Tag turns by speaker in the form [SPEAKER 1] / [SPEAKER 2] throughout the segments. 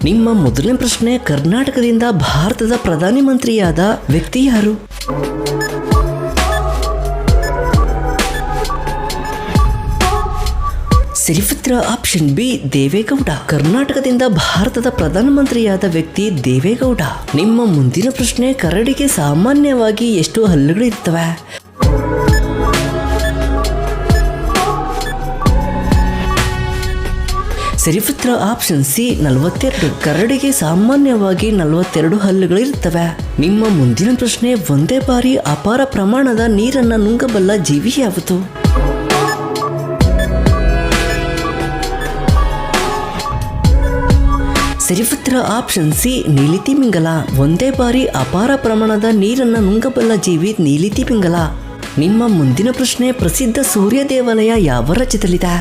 [SPEAKER 1] ನಿಮ್ಮ ಮೊದಲನೇ ಪ್ರಶ್ನೆ, ಕರ್ನಾಟಕದಿಂದ ಭಾರತದ ಪ್ರಧಾನಿ ಮಂತ್ರಿಯಾದ ವ್ಯಕ್ತಿ ಯಾರು? ಸರಿಪುತ್ರ ಆಪ್ಷನ್ ಬಿ ದೇವೇಗೌಡ. ಕರ್ನಾಟಕದಿಂದ ಭಾರತದ ಪ್ರಧಾನಮಂತ್ರಿಯಾದ ವ್ಯಕ್ತಿ ದೇವೇಗೌಡ. ನಿಮ್ಮ ಮುಂದಿನ ಪ್ರಶ್ನೆ, ಕರಡಿಗೆ ಸಾಮಾನ್ಯವಾಗಿ ಎಷ್ಟು ಹಲ್ಲುಗಳಿರ್ತವೆ? ಸರಿಪುತ್ರ ಆಪ್ಷನ್ ಸಿ 42. ಕರಡಿಗೆ ಸಾಮಾನ್ಯವಾಗಿ 42 ಹಲ್ಲುಗಳಿರ್ತವೆ. ನಿಮ್ಮ ಮುಂದಿನ ಪ್ರಶ್ನೆ, ಒಂದೇ ಬಾರಿ ಅಪಾರ ಪ್ರಮಾಣದ ನೀರನ್ನು ನುಂಗಬಲ್ಲ ಜೀವಿ ಯಾವುದು? ಸರಿಪುತ್ರ ಆಪ್ಷನ್ ಸಿ ನೀಲಿತಿಮಿಂಗಲ. ಒಂದೇ ಬಾರಿ ಅಪಾರ ಪ್ರಮಾಣದ ನೀರನ್ನು ನುಂಗಬಲ್ಲ ಜೀವಿ ನೀಲಿತಿಮಿಂಗಲ. ನಿಮ್ಮ ಮುಂದಿನ ಪ್ರಶ್ನೆ, ಪ್ರಸಿದ್ಧ ಸೂರ್ಯ ದೇವಾಲಯ ಯಾವ ರಾಜ್ಯದಲ್ಲಿದೆ?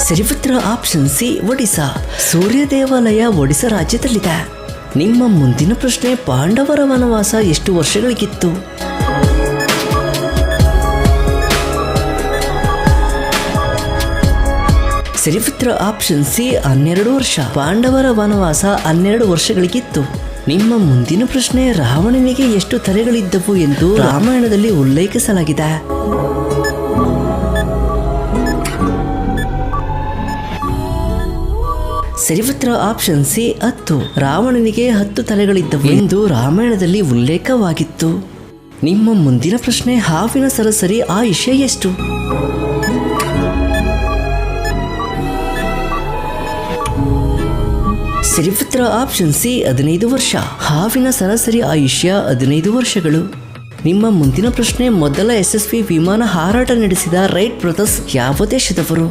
[SPEAKER 1] ಸರಿಪುತ್ರ ಆಪ್ಷನ್ ಸಿ ಒಡಿಶಾ. ಸೂರ್ಯ ದೇವಾಲಯ ಒಡಿಶಾ ರಾಜ್ಯದಲ್ಲಿದೆ. ನಿಮ್ಮ ಮುಂದಿನ ಪ್ರಶ್ನೆ, ಪಾಂಡವರ ವನವಾಸ ಎಷ್ಟು ವರ್ಷಗಳಿಗಿತ್ತು? ಸರಿಪುತ್ರ ಆಪ್ಷನ್ ಸಿ 12 ವರ್ಷ. ಪಾಂಡವರ ವನವಾಸ 12 ವರ್ಷಗಳಿಗಿತ್ತು. ನಿಮ್ಮ ಮುಂದಿನ ಪ್ರಶ್ನೆ, ರಾವಣನಿಗೆ ಎಷ್ಟು ತಲೆಗಳಿದ್ದವು ಎಂದು ರಾಮಾಯಣದಲ್ಲಿ ಉಲ್ಲೇಖಿಸಲಾಗಿದೆ? ಸರಿಪುತ್ರ ಆಪ್ಷನ್ ಸಿ 10. ರಾವಣನಿಗೆ 10 ತಲೆಗಳಿದ್ದವು ಎಂದು ರಾಮಾಯಣದಲ್ಲಿ ಉಲ್ಲೇಖವಾಗಿತ್ತು. ನಿಮ್ಮ ಮುಂದಿನ ಪ್ರಶ್ನೆ, ಹಾವಿನ ಸರಾಸರಿ ಆಯುಷ್ಯ ಎಷ್ಟು? ಸರಿಪುತ್ರ ಆಪ್ಷನ್ ಸಿ 15 ವರ್ಷ. ಹಾವಿನ ಸರಾಸರಿ ಆಯುಷ್ಯ 15 ವರ್ಷಗಳು. ನಿಮ್ಮ ಮುಂದಿನ ಪ್ರಶ್ನೆ, ಮೊದಲ ಯಶಸ್ವಿ ವಿಮಾನ ಹಾರಾಟ ನಡೆಸಿದ ರೈಟ್ ಬ್ರದರ್ಸ್ ಯಾವ ದೇಶದವರು?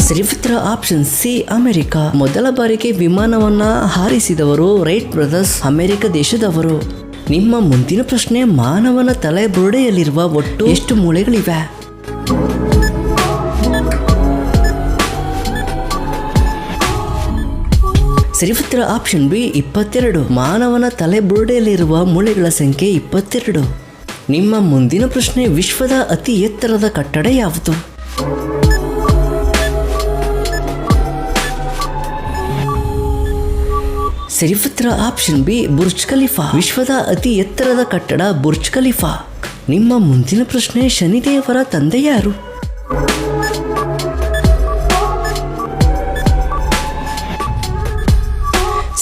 [SPEAKER 1] ಸರಿಪುತ್ರ ಆಪ್ಷನ್ ಸಿ ಅಮೆರಿಕ. ಮೊದಲ ಬಾರಿಗೆ ವಿಮಾನವನ್ನ ಹಾರಿಸಿದವರು ರೈಟ್ ಬ್ರದರ್ಸ್, ಅಮೆರಿಕ ದೇಶದವರು. ನಿಮ್ಮ ಮುಂದಿನ ಪ್ರಶ್ನೆ, ಮಾನವನ ತಲೆ ಬುರುಡೆಯಲ್ಲಿರುವ ಒಟ್ಟು ಎಷ್ಟು ಮೂಳೆಗಳಿವೆ? ಸರಿಪುತ್ರ ಆಪ್ಷನ್ ಬಿ 22. ಮಾನವನ ತಲೆ ಬುರುಡೆಯಲ್ಲಿರುವ ಮೂಳೆಗಳ ಸಂಖ್ಯೆ 22. ನಿಮ್ಮ ಮುಂದಿನ ಪ್ರಶ್ನೆ, ವಿಶ್ವದ ಅತಿ ಎತ್ತರದ ಕಟ್ಟಡ ಯಾವುದು? ಸರಿಪುತ್ರ ಆಪ್ಷನ್ ಬಿ ಬುರ್ಜ್ ಖಲೀಫಾ. ವಿಶ್ವದ ಅತಿ ಎತ್ತರದ ಕಟ್ಟಡ ಬುರ್ಜ್ ಖಲೀಫಾ. ನಿಮ್ಮ ಮುಂದಿನ ಪ್ರಶ್ನೆ, ಶನಿದೇವರ ತಂದೆ ಯಾರು?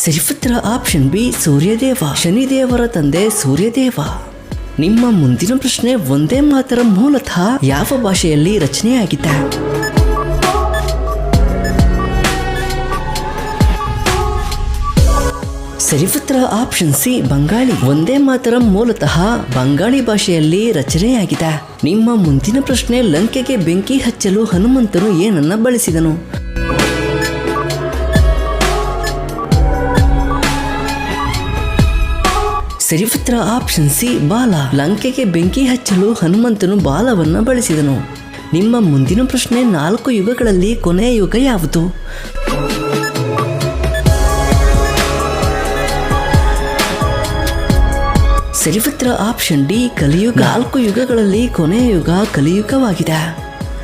[SPEAKER 1] ಸರಿಪುತ್ರ ಆಪ್ಷನ್ ಬಿ ಸೂರ್ಯದೇವ. ಶನಿದೇವರ ತಂದೆ ಸೂರ್ಯದೇವ. ನಿಮ್ಮ ಮುಂದಿನ ಪ್ರಶ್ನೆ, ವಂದೇ ಮಾತರಂ ಮೂಲತಃ ಯಾವ ಭಾಷೆಯಲ್ಲಿ ರಚನೆಯಾಗಿದೆ? ಸರಿಪುತ್ರ ಆಪ್ಷನ್ ಸಿ ಬಂಗಾಳಿ. ವಂದೇ ಮಾತರಂ ಮೂಲತಃ ಬಂಗಾಳಿ ಭಾಷೆಯಲ್ಲಿ ರಚನೆಯಾಗಿದೆ. ನಿಮ್ಮ ಮುಂದಿನ ಪ್ರಶ್ನೆ, ಲಂಕೆಗೆ ಬೆಂಕಿ ಹಚ್ಚಲು ಹನುಮಂತನು ಏನನ್ನ ಬಳಸಿದನು? ಸರಿಪುತ್ರ ಆಪ್ಷನ್ ಸಿ ಬಾಲ. ಲಂಕೆಗೆ ಬೆಂಕಿ ಹಚ್ಚಲು ಹನುಮಂತನು ಬಾಲವನ್ನು ಬಳಸಿದನು. ನಿಮ್ಮ ಮುಂದಿನ ಪ್ರಶ್ನೆ, 4 ಯುಗಗಳಲ್ಲಿ ಕೊನೆಯ ಯುಗ ಯಾವುದು? ಸರಿಪುತ್ರ ಆಪ್ಷನ್ ಡಿ ಕಲಿಯುಗ. 4 ಯುಗಗಳಲ್ಲಿ ಕೊನೆಯ ಯುಗ ಕಲಿಯುಗವಾಗಿದೆ.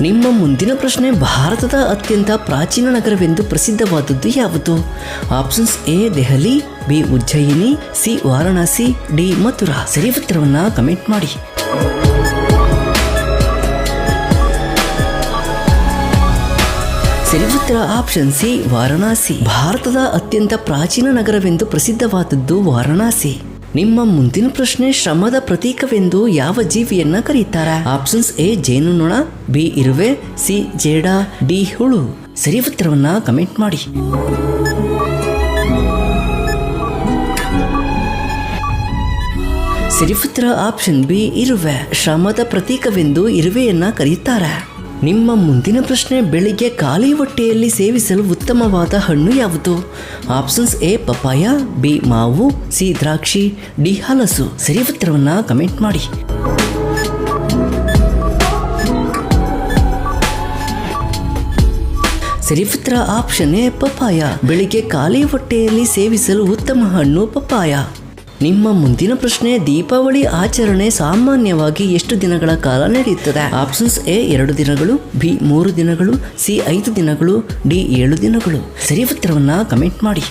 [SPEAKER 1] ನಿಮ್ಮ ಮುಂದಿನ ಪ್ರಶ್ನೆ, ಭಾರತದ ಅತ್ಯಂತ ಪ್ರಾಚೀನ ನಗರವೆಂದು ಪ್ರಸಿದ್ಧವಾದದ್ದು ಯಾವುದು? Options A Delhi, B Ujjayini, C Varanasi, D Mathura. ಸರಿ ಉತ್ತರವನ್ನ ಕಮೆಂಟ್ ಮಾಡಿ. ಸರಿ ಉತ್ತರ ಆಪ್ಷನ್ ಸಿ ವಾರಣಾಸಿ. ಭಾರತದ ಅತ್ಯಂತ ಪ್ರಾಚೀನ ನಗರವೆಂದು ಪ್ರಸಿದ್ಧವಾದದ್ದು ವಾರಣಾಸಿ. ನಿಮ್ಮ ಮುಂದಿನ ಪ್ರಶ್ನೆ, ಶ್ರಮದ ಪ್ರತೀಕವೆಂದು ಯಾವ ಜೀವಿಯನ್ನ ಕರೀತಾರೆ? ಆಪ್ಷನ್ಸ್ ಎ ಜೇನುನೊಣ, ಬಿ ಇರುವೆ, ಸಿ ಜೇಡ, ಡಿ ಹುಳು. ಸರಿ ಉತ್ತರವನ್ನ ಕಮೆಂಟ್ ಮಾಡಿ. ಸರಿ ಉತ್ತರ ಆಪ್ಷನ್ ಬಿ ಇರುವೆ. ಶ್ರಮದ ಪ್ರತೀಕವೆಂದು ಇರುವೆಯನ್ನ ಕರೆಯುತ್ತಾರೆ. ನಿಮ್ಮ ಮುಂದಿನ ಪ್ರಶ್ನೆ, ಬೆಳಿಗ್ಗೆ ಖಾಲಿ ಹೊಟ್ಟೆಯಲ್ಲಿ ಸೇವಿಸಲು ಉತ್ತಮವಾದ ಹಣ್ಣು ಯಾವುದು? ಆಪ್ಷನ್ಸ್ ಎ ಪಪಾಯ, ಬಿ ಮಾವು, ಸಿ ದ್ರಾಕ್ಷಿ, ಡಿ ಹಲಸು. ಸರಿ ಉತ್ತರವನ್ನ ಕಮೆಂಟ್ ಮಾಡಿ. ಸರಿ ಉತ್ತರ ಆಪ್ಷನ್ ಎ ಪಪಾಯ. ಬೆಳಿಗ್ಗೆ ಖಾಲಿ ಹೊಟ್ಟೆಯಲ್ಲಿ ಸೇವಿಸಲು ಉತ್ತಮ ಹಣ್ಣು ಪಪಾಯ. ನಿಮ್ಮ ಮುಂದಿನ ಪ್ರಶ್ನೆ, ದೀಪಾವಳಿ ಆಚರಣೆ ಸಾಮಾನ್ಯವಾಗಿ ಎಷ್ಟು ದಿನಗಳ ಕಾಲ ನಡೆಯುತ್ತದೆ? ಆಪ್ಷನ್ಸ್ ಎ 2 ದಿನಗಳು, ಬಿ 3 ದಿನಗಳು, ಸಿ 5 ದಿನಗಳು, ಡಿ 7 ದಿನಗಳು. ಸರಿ ಉತ್ತರವನ್ನ ಕಮೆಂಟ್ ಮಾಡಿ.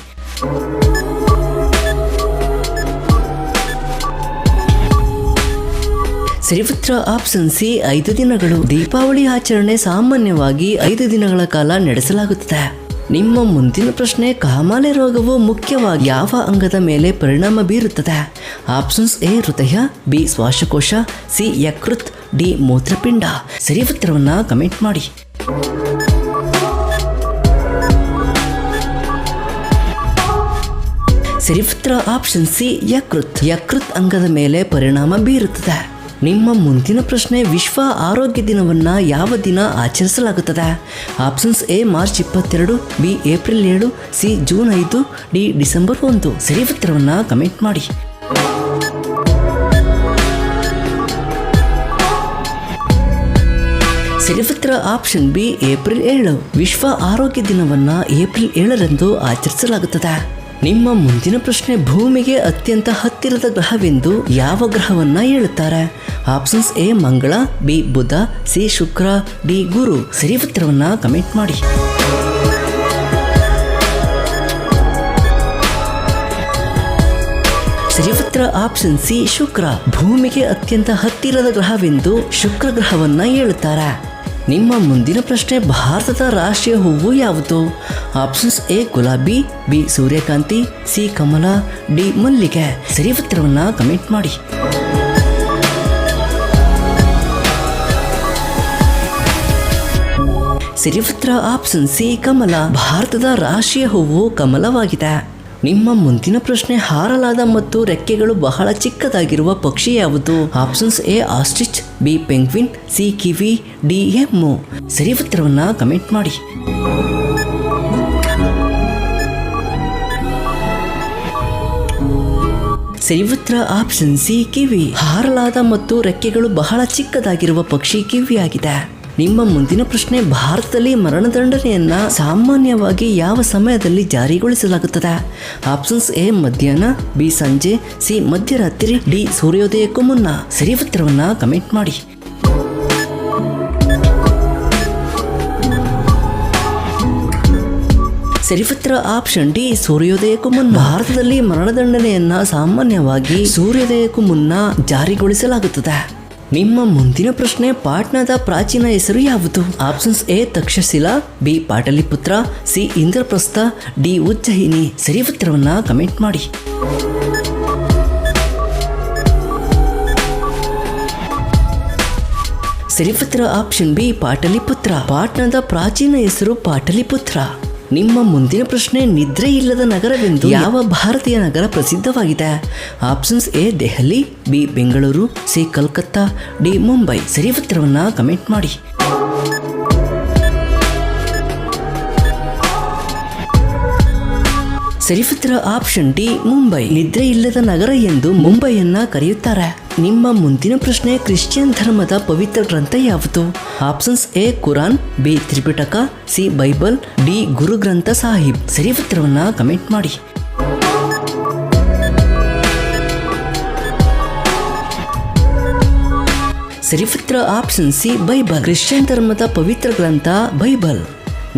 [SPEAKER 1] ಸರಿ ಉತ್ತರ ಆಪ್ಷನ್ ಸಿ 5 ದಿನಗಳು. ದೀಪಾವಳಿ ಆಚರಣೆ ಸಾಮಾನ್ಯವಾಗಿ 5 ದಿನಗಳ ಕಾಲ ನಡೆಸಲಾಗುತ್ತದೆ. ನಿಮ್ಮ ಮುಂದಿನ ಪ್ರಶ್ನೆ, ಕಾಮಾಲೆ ರೋಗವು ಮುಖ್ಯವಾಗಿ ಯಾವ ಅಂಗದ ಮೇಲೆ ಪರಿಣಾಮ ಬೀರುತ್ತದೆ? ಆಪ್ಷನ್ಸ್ ಎ ಹೃದಯ, ಬಿ ಶ್ವಾಸಕೋಶ, ಸಿ ಯಕೃತ್, ಡಿ ಮೂತ್ರಪಿಂಡ. ಸರಿ ಉತ್ತರವನ್ನ ಕಮೆಂಟ್ ಮಾಡಿ. ಸರಿ ಉತ್ತರ ಆಪ್ಷನ್ ಸಿ ಯಕೃತ್ ಅಂಗದ ಮೇಲೆ ಪರಿಣಾಮ ಬೀರುತ್ತದೆ. ನಿಮ್ಮ ಮುಂದಿನ ಪ್ರಶ್ನೆ, ವಿಶ್ವ ಆರೋಗ್ಯ ದಿನವನ್ನು ಯಾವ ದಿನ ಆಚರಿಸಲಾಗುತ್ತದೆ? Options A March 22, B April 7, C June 5, D December 1. ಸರಿ ಉತ್ತರವನ್ನ ಕಮೆಂಟ್ ಮಾಡಿ. ಸರಿ ಉತ್ತರ ಆಪ್ಷನ್ ಬಿ ಏಪ್ರಿಲ್ 7. ವಿಶ್ವ ಆರೋಗ್ಯ ದಿನವನ್ನು ಏಪ್ರಿಲ್ 7ರಂದು ಆಚರಿಸಲಾಗುತ್ತದೆ. ನಿಮ್ಮ ಮುಂದಿನ ಪ್ರಶ್ನೆ, ಭೂಮಿಗೆ ಅತ್ಯಂತ ಹತ್ತಿರದ ಗ್ರಹವೆಂದು ಯಾವ ಗ್ರಹವನ್ನ ಹೇಳುತ್ತಾರೆ? ಆಪ್ಷನ್ಸ್ ಎ ಮಂಗಳ, ಬಿ ಬುಧ, ಸಿ ಶುಕ್ರ, ಡಿ ಗುರು. ಸರಿ ಉತ್ತರವನ್ನ ಕಮೆಂಟ್ ಮಾಡಿ. ಸರಿ ಉತ್ತರ ಆಪ್ಷನ್ ಸಿ ಶುಕ್ರ. ಭೂಮಿಗೆ ಅತ್ಯಂತ ಹತ್ತಿರದ ಗ್ರಹವೆಂದು ಶುಕ್ರ ಗ್ರಹವನ್ನ ಹೇಳುತ್ತಾರೆ. ನಿಮ್ಮ ಮುಂದಿನ ಪ್ರಶ್ನೆ, ಭಾರತದ ರಾಷ್ಟ್ರೀಯ ಹೂವು ಯಾವುದು? ಆಪ್ಷನ್ಸ್ ಎ ಗುಲಾಬಿ, ಬಿ ಸೂರ್ಯಕಾಂತಿ, ಸಿ ಕಮಲ, ಡಿ ಮಲ್ಲಿಗೆ. ಸರಿ ಉತ್ತರವನ್ನ ಕಮೆಂಟ್ ಮಾಡಿ. ಸರಿ ಉತ್ತರ ಆಪ್ಷನ್ ಸಿ ಕಮಲ. ಭಾರತದ ರಾಷ್ಟ್ರೀಯ ಹೂವು ಕಮಲವಾಗಿದೆ. ನಿಮ್ಮ ಮುಂದಿನ ಪ್ರಶ್ನೆ, ಹಾರಲಾದ ಮತ್ತು ರೆಕ್ಕೆಗಳು ಬಹಳ ಚಿಕ್ಕದಾಗಿರುವ ಪಕ್ಷಿ ಯಾವುದು? Options A ostrich, B penguin, C kiwi, D M. ಸರಿ ಉತ್ತರವನ್ನ ಕಮೆಂಟ್ ಮಾಡಿ. ಸರಿ ಉತ್ತರ ಆಪ್ಷನ್ ಸಿ ಕಿವಿ. ಹಾರಲಾದ ಮತ್ತು ರೆಕ್ಕೆಗಳು ಬಹಳ ಚಿಕ್ಕದಾಗಿರುವ ಪಕ್ಷಿ ಕಿವಿಯಾಗಿದೆ. ನಿಮ್ಮ ಮುಂದಿನ ಪ್ರಶ್ನೆ, ಭಾರತದಲ್ಲಿ ಮರಣದಂಡನೆಯನ್ನ ಸಾಮಾನ್ಯವಾಗಿ ಯಾವ ಸಮಯದಲ್ಲಿ ಜಾರಿಗೊಳಿಸಲಾಗುತ್ತದೆ? ಆಪ್ಷನ್ಸ್ ಎ ಮಧ್ಯಾಹ್ನ, ಬಿ ಸಂಜೆ, ಸಿ ಮಧ್ಯರಾತ್ರಿ, ಡಿ ಸೂರ್ಯೋದಯಕ್ಕೂ ಮುನ್ನ. ಸರಿ ಉತ್ತರವನ್ನ ಕಮೆಂಟ್ ಮಾಡಿ. ಸರಿ ಉತ್ತರ ಆಪ್ಷನ್ ಡಿ ಸೂರ್ಯೋದಯಕ್ಕೂ ಮುನ್ನ. ಭಾರತದಲ್ಲಿ ಮರಣದಂಡನೆಯನ್ನ ಸಾಮಾನ್ಯವಾಗಿ ಸೂರ್ಯೋದಯಕ್ಕೂ ಮುನ್ನ ಜಾರಿಗೊಳಿಸಲಾಗುತ್ತದೆ. ನಿಮ್ಮ ಮುಂದಿನ ಪ್ರಶ್ನೆ, ಪಾಟ್ನಾದ ಪ್ರಾಚೀನ ಹೆಸರು ಯಾವುದು? Options A Takshashila, B Pataliputra, C Indraprastha, D Ujjayini. ಸರಿ ಉತ್ತರವನ್ನ ಕಮೆಂಟ್ ಮಾಡಿ. ಸರಿ ಉತ್ತರ ಆಪ್ಷನ್ ಬಿ ಪಾಟಲಿಪುತ್ರ. ಪಾಟ್ನಾದ ಪ್ರಾಚೀನ ಹೆಸರು ಪಾಟಲಿಪುತ್ರ. ನಿಮ್ಮ ಮುಂದಿನ ಪ್ರಶ್ನೆ, ನಿದ್ರೆ ಇಲ್ಲದ ನಗರವೆಂದು ಯಾವ ಭಾರತೀಯ ನಗರ ಪ್ರಸಿದ್ಧವಾಗಿದೆ? Options A Delhi, B Bengaluru, C Calcutta, D Mumbai. ಸರಿ ಉತ್ತರವನ್ನ ಕಮೆಂಟ್ ಮಾಡಿ. ಸರಿ ಉತ್ತರ ಆಪ್ಷನ್ ಡಿ ಮುಂಬೈ. ನಿದ್ರೆ ಇಲ್ಲದ ನಗರ ಎಂದು ಮುಂಬೈಯನ್ನ ಕರೆಯುತ್ತಾರೆ. ನಿಮ್ಮ ಮುಂದಿನ ಪ್ರಶ್ನೆ, ಕ್ರಿಶ್ಚಿಯನ್ ಧರ್ಮದ ಪವಿತ್ರ ಗ್ರಂಥ ಯಾವುದು? Options A Quran, B Tripitaka, C Bible, D Guru Granth Sahib. ಸರಿ ಉತ್ತರವನ್ನ ಕಮೆಂಟ್ ಮಾಡಿ. ಸರಿ ಉತ್ತರ ಆಪ್ಷನ್ ಸಿ ಬೈಬಲ್. ಕ್ರಿಶ್ಚಿಯನ್ ಧರ್ಮದ ಪವಿತ್ರ ಗ್ರಂಥ ಬೈಬಲ್.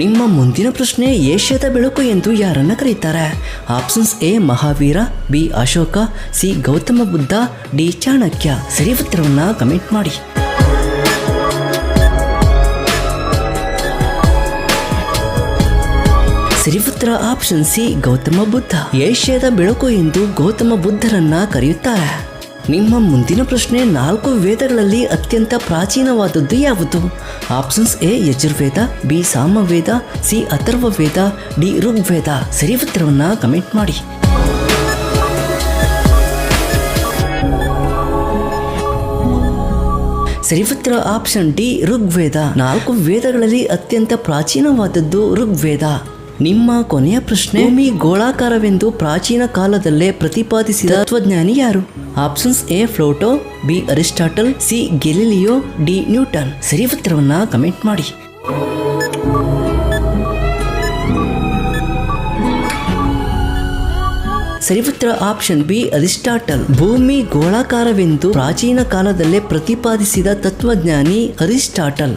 [SPEAKER 1] ನಿಮ್ಮ ಮುಂದಿನ ಪ್ರಶ್ನೆ, ಏಷ್ಯಾದ ಬೆಳಕು ಎಂದು ಯಾರನ್ನ ಕರೀತಾರೆ? Options A Mahavira, B Ashoka, C Gautama Buddha, D Chanakya. ಸರಿ ಉತ್ತರವನ್ನ ಕಮೆಂಟ್ ಮಾಡಿ. ಸರಿ ಉತ್ತರ ಆಪ್ಷನ್ ಸಿ ಗೌತಮ ಬುದ್ಧ. ಏಷ್ಯಾದ ಬೆಳಕು ಎಂದು ಗೌತಮ ಬುದ್ಧರನ್ನ ಕರೆಯುತ್ತಾರೆ. ನಿಮ್ಮ ಮುಂದಿನ ಪ್ರಶ್ನೆ, 4 ವೇದಗಳಲ್ಲಿ ಅತ್ಯಂತ ಪ್ರಾಚೀನವಾದದ್ದು ಯಾವುದು? Options A Yajurveda, B Samaveda, C Atharva Veda, D Rigveda. ಸರಿ ಉತ್ತರವನ್ನ ಕಮೆಂಟ್ ಮಾಡಿ. ಸರಿ ಉತ್ತರ ಆಪ್ಷನ್ ಡಿ ಋಗ್ವೇದ. 4 ವೇದಗಳಲ್ಲಿ ಅತ್ಯಂತ ಪ್ರಾಚೀನವಾದದ್ದು ಋಗ್ವೇದ. ನಿಮ್ಮ ಕೊನೆಯ ಪ್ರಶ್ನೆ, ಭೂಮಿ ಗೋಳಾಕಾರವೆಂದು ಪ್ರಾಚೀನ ಕಾಲದಲ್ಲೇ ಪ್ರತಿಪಾದಿಸಿದ ತತ್ವಜ್ಞಾನಿ ಯಾರು? Options A Pluto, B Aristotle, C Galileo, D Newton. ಸರಿ ಉತ್ತರವನ್ನ ಕಮೆಂಟ್ ಮಾಡಿ. ಸರಿ ಉತ್ತರ ಆಪ್ಷನ್ ಬಿ ಅರಿಸ್ಟಾಟಲ್. ಭೂಮಿ ಗೋಳಾಕಾರವೆಂದು ಪ್ರಾಚೀನ ಕಾಲದಲ್ಲೇ ಪ್ರತಿಪಾದಿಸಿದ ತತ್ವಜ್ಞಾನಿ ಅರಿಸ್ಟಾಟಲ್.